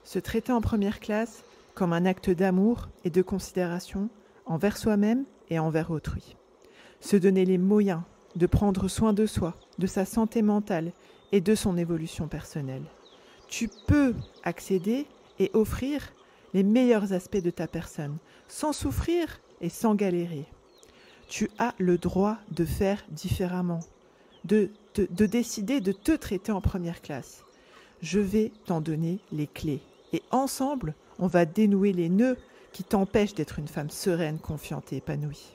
Se traiter en première classe comme un acte d'amour et de considération envers soi-même et envers autrui. Se donner les moyens de prendre soin de soi, de sa santé mentale et de son évolution personnelle. Tu peux accéder et offrir les meilleurs aspects de ta personne, sans souffrir et sans galérer. Tu as le droit de faire différemment, de décider de te traiter en première classe. Je vais t'en donner les clés. Et ensemble, on va dénouer les nœuds qui t'empêchent d'être une femme sereine, confiante et épanouie.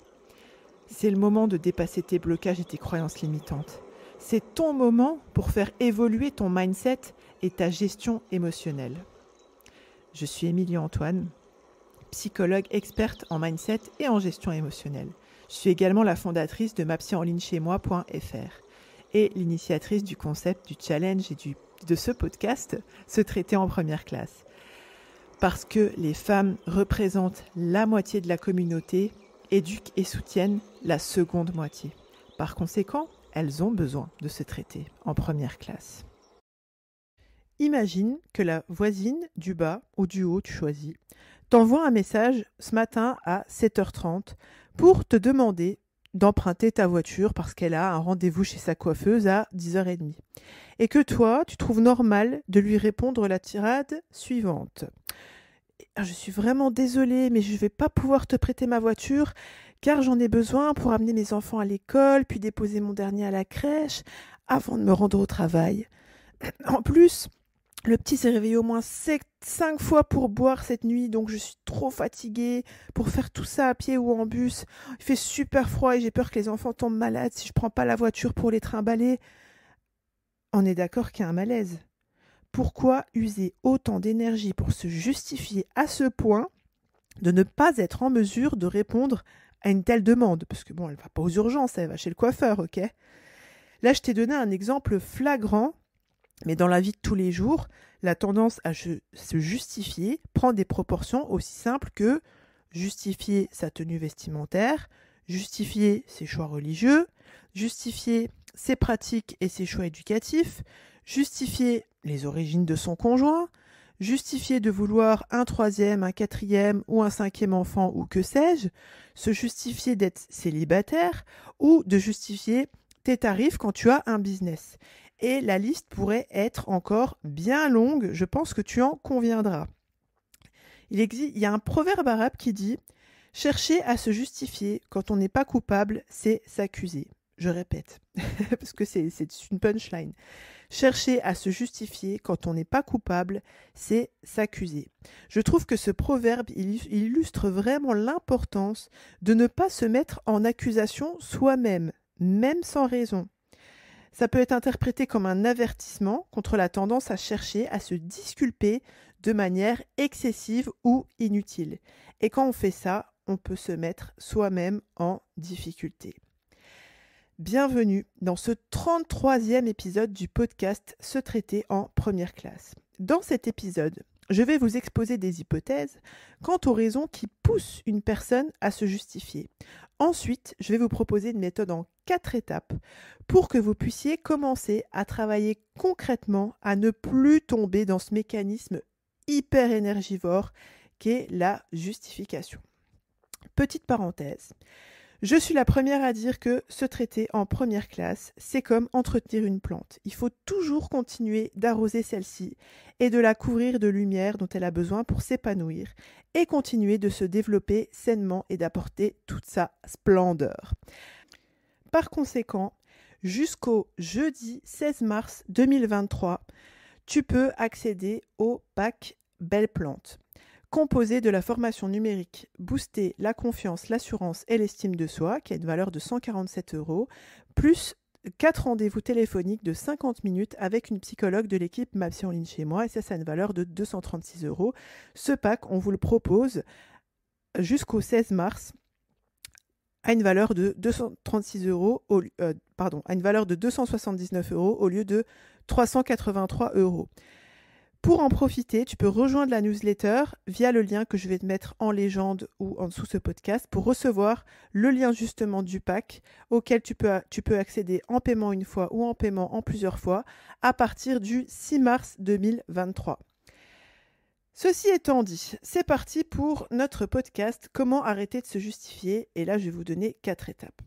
C'est le moment de dépasser tes blocages et tes croyances limitantes. C'est ton moment pour faire évoluer ton mindset et ta gestion émotionnelle. Je suis Émilie Antoine, psychologue experte en mindset et en gestion émotionnelle. Je suis également la fondatrice de mapsyenlignechaismoi.fr et l'initiatrice du concept du challenge et de ce podcast, Se traiter en première classe. Parce que les femmes représentent la moitié de la communauté, éduquent et soutiennent la seconde moitié. Par conséquent, elles ont besoin de se traiter en première classe. Imagine que la voisine du bas ou du haut, tu choisis, t'envoie un message ce matin à 7h30 pour te demander d'emprunter ta voiture parce qu'elle a un rendez-vous chez sa coiffeuse à 10h30. Et que toi, tu trouves normal de lui répondre la tirade suivante. Je suis vraiment désolée, mais je ne vais pas pouvoir te prêter ma voiture car j'en ai besoin pour amener mes enfants à l'école, puis déposer mon dernier à la crèche avant de me rendre au travail. En plus, le petit s'est réveillé au moins 5 fois pour boire cette nuit, donc je suis trop fatiguée pour faire tout ça à pied ou en bus. Il fait super froid et j'ai peur que les enfants tombent malades si je ne prends pas la voiture pour les trimballer. On est d'accord qu'il y a un malaise. Pourquoi user autant d'énergie pour se justifier à ce point de ne pas être en mesure de répondre à une telle demande? Parce que bon, elle ne va pas aux urgences, elle va chez le coiffeur, ok? Là, je t'ai donné un exemple flagrant, mais dans la vie de tous les jours, la tendance à se justifier prend des proportions aussi simples que justifier sa tenue vestimentaire, justifier ses choix religieux, justifier ses pratiques et ses choix éducatifs, justifier les origines de son conjoint, justifier de vouloir un 3e, un 4e ou un 5e enfant ou que sais-je, se justifier d'être célibataire ou de justifier tes tarifs quand tu as un business. Et la liste pourrait être encore bien longue, je pense que tu en conviendras. Il y a un proverbe arabe qui dit « Chercher à se justifier quand on n'est pas coupable, c'est s'accuser ». Je répète, parce que c'est une punchline. Chercher à se justifier quand on n'est pas coupable, c'est s'accuser. Je trouve que ce proverbe illustre vraiment l'importance de ne pas se mettre en accusation soi-même, même sans raison. Ça peut être interprété comme un avertissement contre la tendance à chercher à se disculper de manière excessive ou inutile. Et quand on fait ça, on peut se mettre soi-même en difficulté. Bienvenue dans ce 33e épisode du podcast Se traiter en première classe. Dans cet épisode, je vais vous exposer des hypothèses quant aux raisons qui poussent une personne à se justifier. Ensuite, je vais vous proposer une méthode en 4 étapes pour que vous puissiez commencer à travailler concrètement à ne plus tomber dans ce mécanisme hyper énergivore qu'est la justification. Petite parenthèse. Je suis la première à dire que se traiter en première classe, c'est comme entretenir une plante. Il faut toujours continuer d'arroser celle-ci et de la couvrir de lumière dont elle a besoin pour s'épanouir et continuer de se développer sainement et d'apporter toute sa splendeur. Par conséquent, jusqu'au jeudi 16 mars 2023, tu peux accéder au pack Belle Plante, composé de la formation numérique Booster la confiance, l'assurance et l'estime de soi, qui a une valeur de 147 €, plus 4 rendez-vous téléphoniques de 50 minutes avec une psychologue de l'équipe Ma Psy en ligne chez moi, et ça a une valeur de 236 €. Ce pack, on vous le propose jusqu'au 16 mars à une valeur de 236 €, à une valeur de 279 € au lieu de 383 €. Pour en profiter, tu peux rejoindre la newsletter via le lien que je vais te mettre en légende ou en dessous ce podcast pour recevoir le lien justement du pack auquel tu peux accéder en paiement une fois ou en paiement en plusieurs fois à partir du 6 mars 2023. Ceci étant dit, c'est parti pour notre podcast « Comment arrêter de se justifier ?» Et là, je vais vous donner 4 étapes.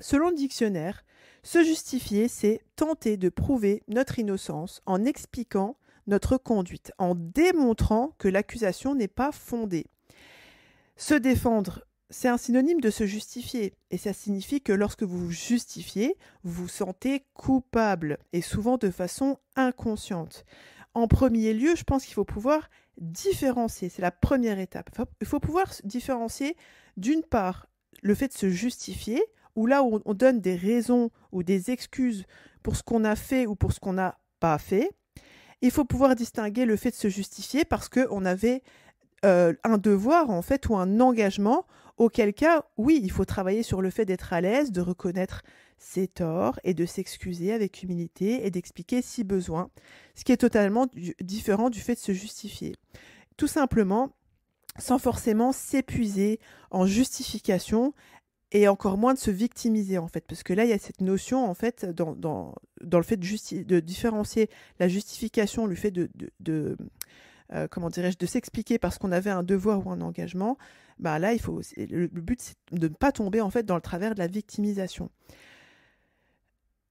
Selon le dictionnaire, se justifier, c'est tenter de prouver notre innocence en expliquant notre conduite, en démontrant que l'accusation n'est pas fondée. Se défendre, c'est un synonyme de se justifier, et ça signifie que lorsque vous vous justifiez, vous vous sentez coupable, et souvent de façon inconsciente. En premier lieu, je pense qu'il faut pouvoir différencier, c'est la première étape. Il faut pouvoir différencier d'une part le fait de se justifier, où là où on donne des raisons ou des excuses pour ce qu'on a fait ou pour ce qu'on n'a pas fait. Il faut pouvoir distinguer le fait de se justifier parce qu'on avait un devoir en fait ou un engagement, auquel cas, oui, il faut travailler sur le fait d'être à l'aise, de reconnaître ses torts et de s'excuser avec humilité et d'expliquer si besoin, ce qui est totalement différent du fait de se justifier. Tout simplement, sans forcément s'épuiser en justification et encore moins de se victimiser en fait, parce que là il y a cette notion en fait dans le fait de différencier la justification, le fait comment dirais-je, de s'expliquer parce qu'on avait un devoir ou un engagement. Bah là le but c'est de ne pas tomber en fait dans le travers de la victimisation.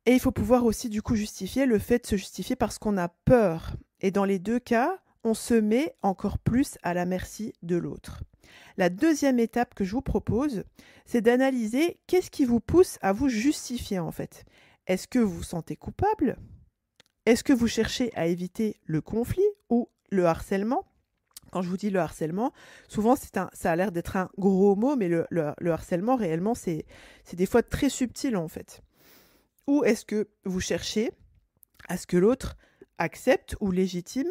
Et il faut pouvoir aussi du coup justifier le fait de se justifier parce qu'on a peur. Et dans les deux cas, on se met encore plus à la merci de l'autre. La deuxième étape que je vous propose, c'est d'analyser qu'est-ce qui vous pousse à vous justifier en fait. Est-ce que vous vous sentez coupable? Est-ce que vous cherchez à éviter le conflit ou le harcèlement? Quand je vous dis le harcèlement, souvent ça a l'air d'être un gros mot, mais le harcèlement réellement c'est des fois très subtil en fait. Ou est-ce que vous cherchez à ce que l'autre accepte ou légitime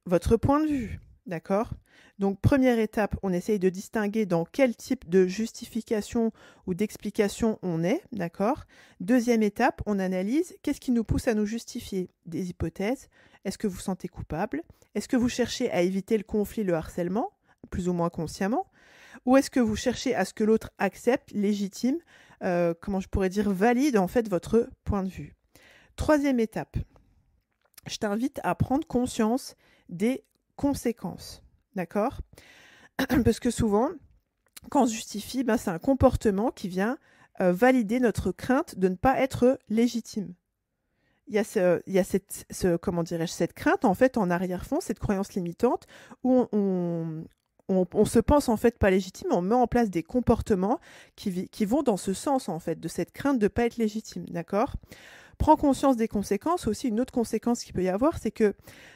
votre point de vue? D'accord? Donc, première étape, on essaye de distinguer dans quel type de justification ou d'explication on est. D'accord? Deuxième étape, on analyse qu'est-ce qui nous pousse à nous justifier. Des hypothèses. Est-ce que vous vous sentez coupable? Est-ce que vous cherchez à éviter le conflit, le harcèlement, plus ou moins consciemment? Ou est-ce que vous cherchez à ce que l'autre accepte, légitime, comment je pourrais dire, valide en fait votre point de vue? Troisième étape, je t'invite à prendre conscience des conséquences, d'accord? Parce que souvent, quand on se justifie, c'est un comportement qui vient valider notre crainte de ne pas être légitime. Il y a cette crainte en fait en arrière-fond, cette croyance limitante où on se pense en fait pas légitime, on met en place des comportements qui vont dans ce sens en fait, de cette crainte de ne pas être légitime, d'accord? Prends conscience des conséquences. Aussi, une autre conséquence qu'il peut y avoir, c'est que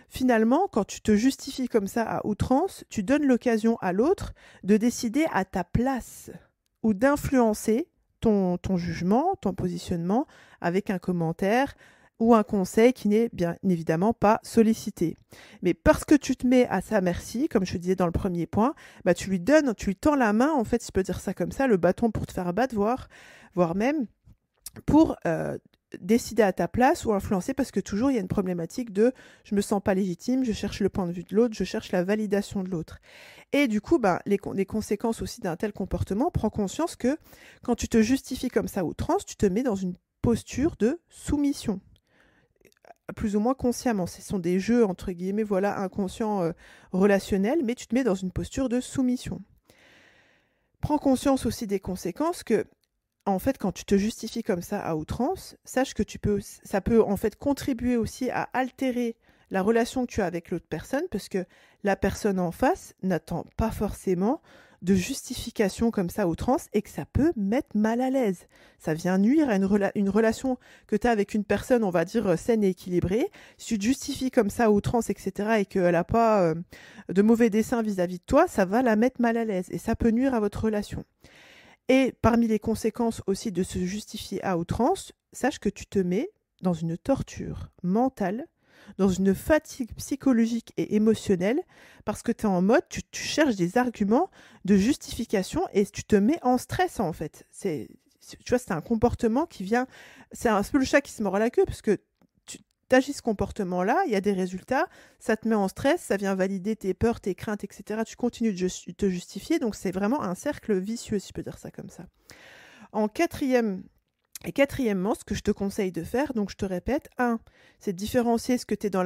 finalement, quand tu te justifies comme ça à outrance, tu donnes l'occasion à l'autre de décider à ta place ou d'influencer ton jugement, ton positionnement avec un commentaire ou un conseil qui n'est bien évidemment pas sollicité. Mais parce que tu te mets à sa merci, comme je te disais dans le premier point, tu lui tends la main, en fait, si je peux dire ça comme ça, le bâton pour te faire abattre, voire même pour décider à ta place ou influencer, parce que toujours il y a une problématique de je me sens pas légitime, je cherche le point de vue de l'autre, je cherche la validation de l'autre. Et du coup, les conséquences aussi d'un tel comportement, prends conscience que quand tu te justifies comme ça à outrance, tu te mets dans une posture de soumission, plus ou moins consciemment. Ce sont des jeux, entre guillemets, voilà, inconscients, relationnels, mais tu te mets dans une posture de soumission. Prends conscience aussi des conséquences que en fait, quand tu te justifies comme ça à outrance, sache que ça peut en fait contribuer aussi à altérer la relation que tu as avec l'autre personne, parce que la personne en face n'attend pas forcément de justification comme ça à outrance et que ça peut mettre mal à l'aise. Ça vient nuire à une relation que tu as avec une personne, on va dire, saine et équilibrée. Si tu te justifies comme ça à outrance, etc., et qu'elle n'a pas de mauvais dessein vis-à-vis de toi, ça va la mettre mal à l'aise et ça peut nuire à votre relation. Et parmi les conséquences aussi de se justifier à outrance, sache que tu te mets dans une torture mentale, dans une fatigue psychologique et émotionnelle, parce que tu es en mode, tu cherches des arguments de justification et tu te mets en stress en fait. Tu vois, c'est un comportement qui vient, c'est un peu le chat qui se mord la queue, parce que tu agis ce comportement-là, il y a des résultats, ça te met en stress, ça vient valider tes peurs, tes craintes, etc. Tu continues de te justifier, donc c'est vraiment un cercle vicieux, si je peux dire ça comme ça. En quatrième Et quatrièmement, ce que je te conseille de faire, donc je te répète, c'est de différencier ce que tu es dans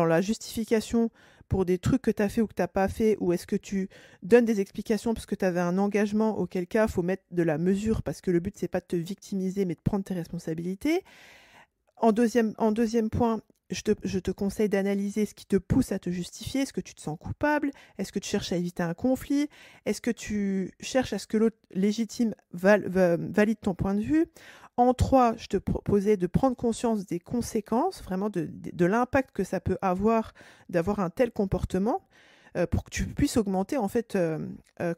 la justification pour des trucs que tu as fait ou que tu n'as pas fait, ou est-ce que tu donnes des explications parce que tu avais un engagement, auquel cas il faut mettre de la mesure, parce que le but, c'est pas de te victimiser, mais de prendre tes responsabilités. En deuxième point, je te conseille d'analyser ce qui te pousse à te justifier. Est-ce que tu te sens coupable? Est-ce que tu cherches à éviter un conflit? Est-ce que tu cherches à ce que l'autre légitime valide ton point de vue? En 3, je te proposais de prendre conscience des conséquences, vraiment de l'impact que ça peut avoir d'avoir un tel comportement, pour que tu puisses augmenter, en fait,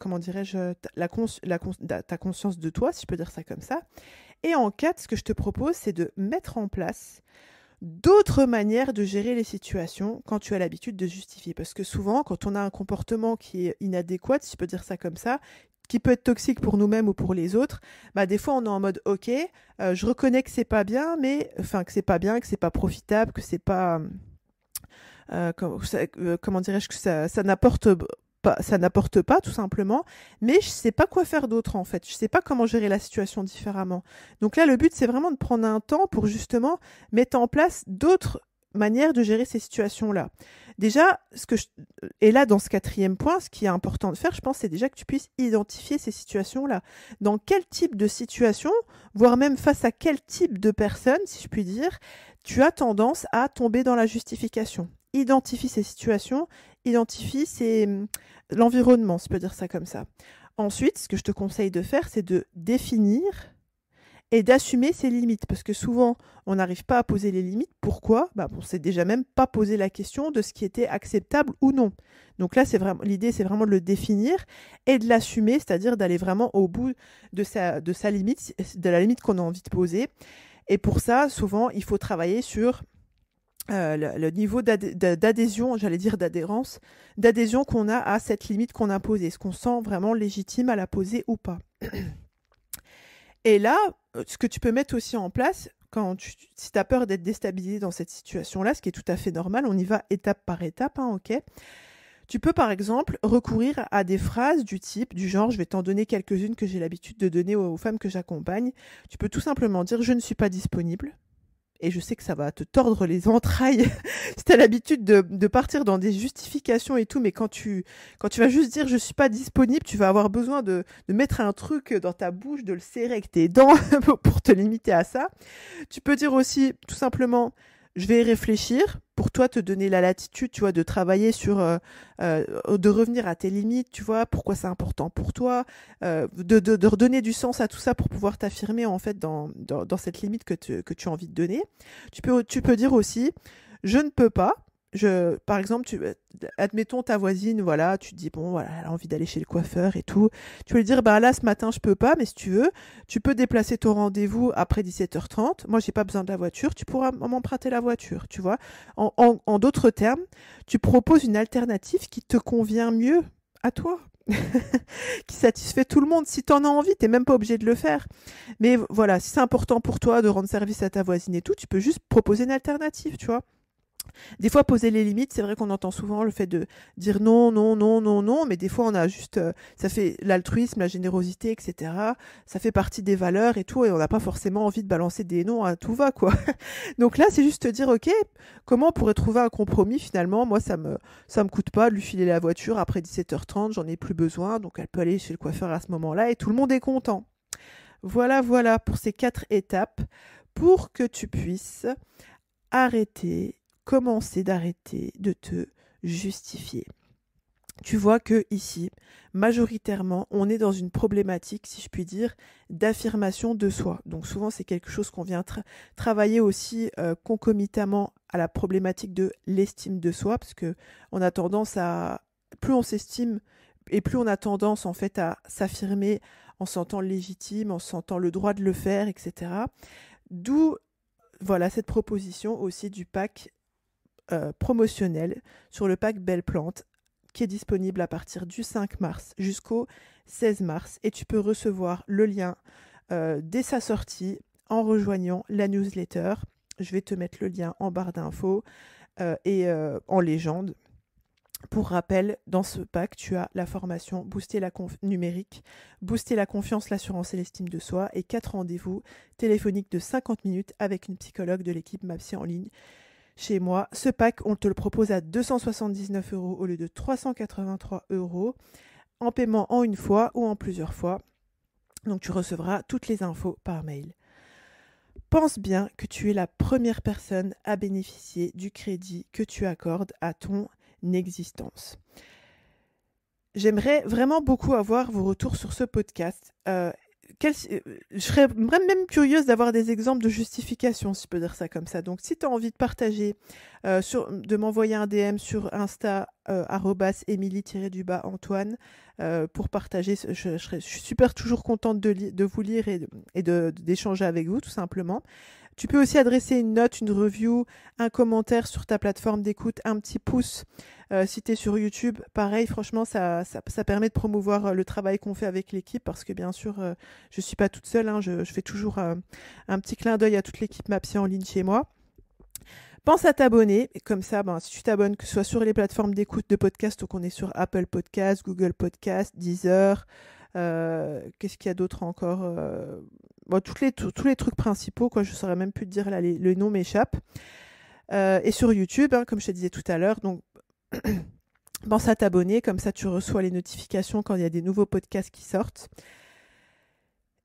comment dirais-je, ta conscience de toi, si je peux dire ça comme ça. Et en 4, ce que je te propose, c'est de mettre en place d'autres manières de gérer les situations quand tu as l'habitude de justifier. Parce que souvent, quand on a un comportement qui est inadéquat, si je peux dire ça comme ça, qui peut être toxique pour nous-mêmes ou pour les autres, bah des fois on est en mode ok, je reconnais que c'est pas bien, mais enfin que c'est pas bien, que c'est pas profitable, que c'est pas comment dirais-je, que ça n'apporte pas tout simplement, mais je sais pas quoi faire d'autre en fait, je sais pas comment gérer la situation différemment. Donc là le but c'est vraiment de prendre un temps pour justement mettre en place d'autres manières de gérer ces situations-là. Déjà, et là dans ce quatrième point, ce qui est important de faire, je pense, c'est déjà que tu puisses identifier ces situations-là. Dans quel type de situation, voire même face à quel type de personne, si je puis dire, tu as tendance à tomber dans la justification. Identifie ces situations, identifie l'environnement, si je peux dire ça comme ça. Ensuite, ce que je te conseille de faire, c'est de définir et d'assumer ses limites. Parce que souvent, on n'arrive pas à poser les limites. Pourquoi ? On ne s'est déjà même pas posé la question de ce qui était acceptable ou non. Donc là, l'idée, c'est vraiment de le définir et de l'assumer, c'est-à-dire d'aller vraiment au bout de sa limite, de la limite qu'on a envie de poser. Et pour ça, souvent, il faut travailler sur le niveau d'adhésion, j'allais dire d'adhérence, d'adhésion qu'on a à cette limite qu'on a posée. Est-ce qu'on se sent vraiment légitime à la poser ou pas ? Et là, ce que tu peux mettre aussi en place, si tu as peur d'être déstabilisé dans cette situation-là, ce qui est tout à fait normal, on y va étape par étape, ok ? Tu peux par exemple recourir à des phrases du genre, je vais t'en donner quelques-unes que j'ai l'habitude de donner aux femmes que j'accompagne. Tu peux tout simplement dire, je ne suis pas disponible. Et je sais que ça va te tordre les entrailles si tu as l'habitude de partir dans des justifications et tout, mais quand tu vas juste dire je suis pas disponible, tu vas avoir besoin de mettre un truc dans ta bouche, de le serrer avec tes dents pour te limiter à ça. Tu peux dire aussi tout simplement je vais y réfléchir, pour toi te donner la latitude, tu vois, de travailler sur, de revenir à tes limites, tu vois, pourquoi c'est important pour toi, de redonner du sens à tout ça pour pouvoir t'affirmer en fait dans cette limite que tu as envie de donner. Tu peux dire aussi, je ne peux pas. Par exemple, admettons ta voisine, voilà, tu te dis, bon, voilà, elle a envie d'aller chez le coiffeur et tout. Tu peux lui dire, là, ce matin, je peux pas, mais si tu veux, tu peux déplacer ton rendez-vous après 17h30. Moi, j'ai pas besoin de la voiture. Tu pourras m'emprunter la voiture, tu vois. En d'autres termes, tu proposes une alternative qui te convient mieux à toi. Qui satisfait tout le monde. Si tu en as envie, tu n'es même pas obligé de le faire. Mais voilà, si c'est important pour toi de rendre service à ta voisine et tout, tu peux juste proposer une alternative, tu vois. Des fois, poser les limites, c'est vrai qu'on entend souvent le fait de dire non, non, non, non, non, mais des fois, on a juste, ça fait l'altruisme, la générosité, etc. Ça fait partie des valeurs et tout, et on n'a pas forcément envie de balancer des noms à tout va, quoi. Donc là, c'est juste te dire, ok, comment on pourrait trouver un compromis finalement ? Moi, ça me coûte pas de lui filer la voiture après 17h30, j'en ai plus besoin, donc elle peut aller chez le coiffeur à ce moment-là, et tout le monde est content. Voilà pour ces 4 étapes pour que tu puisses commencer d'arrêter de te justifier. Tu vois que ici, majoritairement, on est dans une problématique, si je puis dire, d'affirmation de soi. Donc souvent, c'est quelque chose qu'on vient travailler aussi concomitamment à la problématique de l'estime de soi, parce que on a tendance plus on s'estime et plus on a tendance en fait à s'affirmer en se sentant légitime, en se sentant le droit de le faire, etc. D'où voilà cette proposition aussi du pack promotionnel sur le pack Belle Plante qui est disponible à partir du 5 mars jusqu'au 16 mars et tu peux recevoir le lien dès sa sortie en rejoignant la newsletter. Je vais te mettre le lien en barre d'infos et en légende. Pour rappel, dans ce pack, tu as la formation Booster la numérique, Booster la confiance, l'assurance et l'estime de soi et 4 rendez-vous téléphoniques de 50 minutes avec une psychologue de l'équipe MAPSY en ligne. Chez moi, ce pack, on te le propose à 279 € au lieu de 383 € en paiement en une fois ou en plusieurs fois. Donc tu recevras toutes les infos par mail. Pense bien que tu es la première personne à bénéficier du crédit que tu accordes à ton existence. J'aimerais vraiment beaucoup avoir vos retours sur ce podcast. Je serais même curieuse d'avoir des exemples de justification, si je peux dire ça comme ça. Donc, si tu as envie de partager, de m'envoyer un DM sur Insta, @Emilie-Antoine, pour partager, je suis super toujours contente de vous lire et d'échanger avec vous, tout simplement. Tu peux aussi adresser une note, une review, un commentaire sur ta plateforme d'écoute, un petit pouce si tu es sur YouTube. Pareil, franchement, ça permet de promouvoir le travail qu'on fait avec l'équipe parce que bien sûr, je ne suis pas toute seule. Hein, je fais toujours un petit clin d'œil à toute l'équipe MAPSY en ligne chez moi. Pense à t'abonner. Et comme ça, si tu t'abonnes, que ce soit sur les plateformes d'écoute de podcast, donc on est sur Apple Podcast, Google Podcast, Deezer. Qu'est-ce qu'il y a d'autre encore tous les trucs principaux, quoi, je ne saurais même plus te dire, là, le nom m'échappe. Et sur YouTube, comme je te disais tout à l'heure, donc pense à t'abonner, comme ça tu reçois les notifications quand il y a des nouveaux podcasts qui sortent.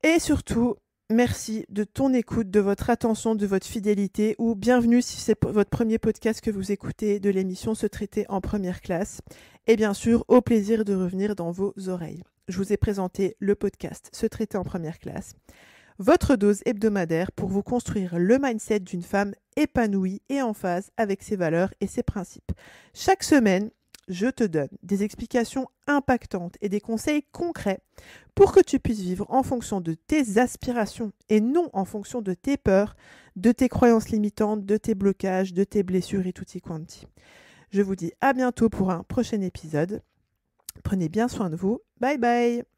Et surtout, merci de ton écoute, de votre attention, de votre fidélité, ou bienvenue si c'est votre premier podcast que vous écoutez de l'émission Se traiter en première classe. Et bien sûr, au plaisir de revenir dans vos oreilles. Je vous ai présenté le podcast Se traiter en première classe, votre dose hebdomadaire pour vous construire le mindset d'une femme épanouie et en phase avec ses valeurs et ses principes. Chaque semaine, je te donne des explications impactantes et des conseils concrets pour que tu puisses vivre en fonction de tes aspirations et non en fonction de tes peurs, de tes croyances limitantes, de tes blocages, de tes blessures et tutti quanti. Je vous dis à bientôt pour un prochain épisode. Prenez bien soin de vous. Bye bye!